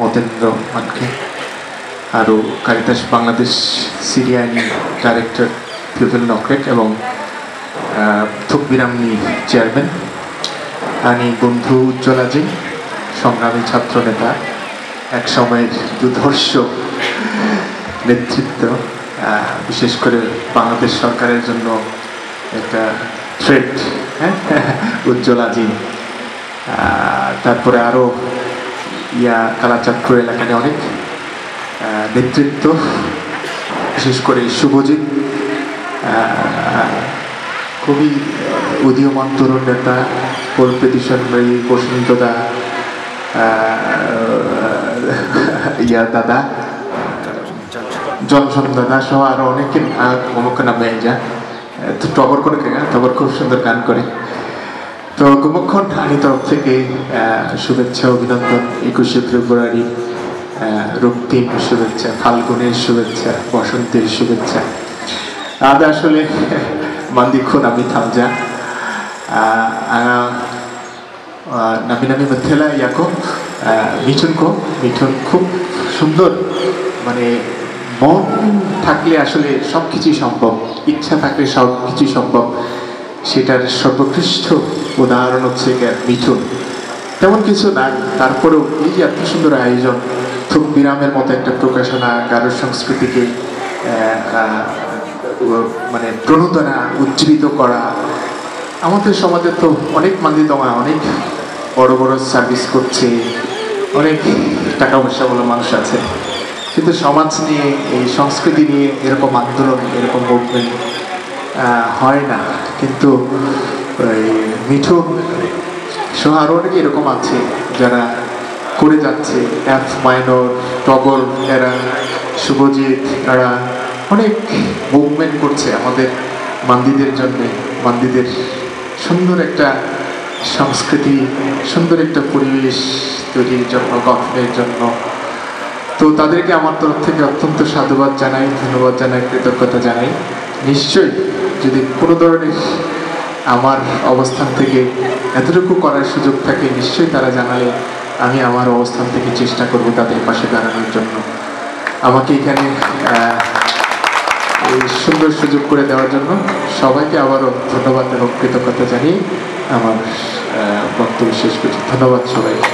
মতেন্দ্র মানকে, আরও Caritas Bangladesh সিরিয়ানি director ফিউফেল নকরেট এবং থুকবিরামনি চেয়ারম্যান আনি বন্ধু উজ্জ্বলাজি সংগ্রামী ছাত্রনেতা, এক সময়ের দুর্ধর্ষ নেতৃত্ব, বিশেষ করে বাংলাদেশ সরকারের জন্য একটা থ্রেট, উজ্জ্বলাজি। তারপরে আরও কালাচাঁদপুর এলাকায় অনেক নেতৃত্ব, বিশেষ করে শুভজিৎ খুবই উদীয়মান তরুণ নেতা, কল্পেতিশন বসন্তদা, দাদা জনসন দাদা সহ আরো অনেকে অমুক নামে যা তো টগর করে টগর খুব সুন্দর গান করে। তো গোমক্ষণ আনি তরফ থেকে শুভেচ্ছা, অভিনন্দন। 21শে ফেব্রুয়ারি রক্তিম শুভেচ্ছা, ফাল্গুনের শুভেচ্ছা, বসন্তের শুভেচ্ছা। আজ আসলে মান্দিক্ষণ আমি থামজা নামি নামি মধ্যেলা ইয়াকো মিঠুন খুব সুন্দর, মানে মন থাকলে আসলে সব কিছুই সম্ভব, ইচ্ছা থাকলে সব কিছুই সম্ভব। সেটার সর্বোৎকৃষ্ট উদাহরণ হচ্ছে মিঠুন। তেমন কিছু না, তারপরেও এই যে এত সুন্দর আয়োজন, থুকবিরামের মতো একটা প্রকাশনা গারো সংস্কৃতিকে মানে প্রণোদনা উজ্জীবিত করা। আমাদের সমাজে তো অনেক মান্দিতমা, অনেক বড় বড় সার্ভিস করছে, অনেক টাকা পয়সা বলে মানুষ আছে, কিন্তু সমাজ নিয়ে, এই সংস্কৃতি নিয়ে এরকম আন্দোলন, এরকম মুভমেন্ট হয় না। কিন্তু মিঠুন সহ আরও অনেকে এরকম আছে যারা করে যাচ্ছে। এফ মাইনর, টগর এরা, শুভজিৎ এরা অনেক মুভমেন্ট করছে আমাদের মান্দিদের জন্য, মান্দিদের সুন্দর একটা সংস্কৃতি, সুন্দর একটা পরিবেশ তৈরির জন্য, গঠনের জন্য। তো তাদেরকে আমার তরফ থেকে অত্যন্ত সাধুবাদ জানাই, ধন্যবাদ জানাই, কৃতজ্ঞতা জানাই। নিশ্চয়ই যদি কোনো ধরনের আমার অবস্থান থেকে এতটুকু করার সুযোগ থাকে, নিশ্চয়ই তারা জানালে আমি আমার অবস্থান থেকে চেষ্টা করব তাদের পাশে দাঁড়ানোর জন্য। আমাকে এখানে এই সুন্দর সুযোগ করে দেওয়ার জন্য সবাইকে আবারও ধন্যবাদ এবং কৃতজ্ঞতা জানিয়ে আমার বক্তব্য শেষ করছি। ধন্যবাদ সবাইকে।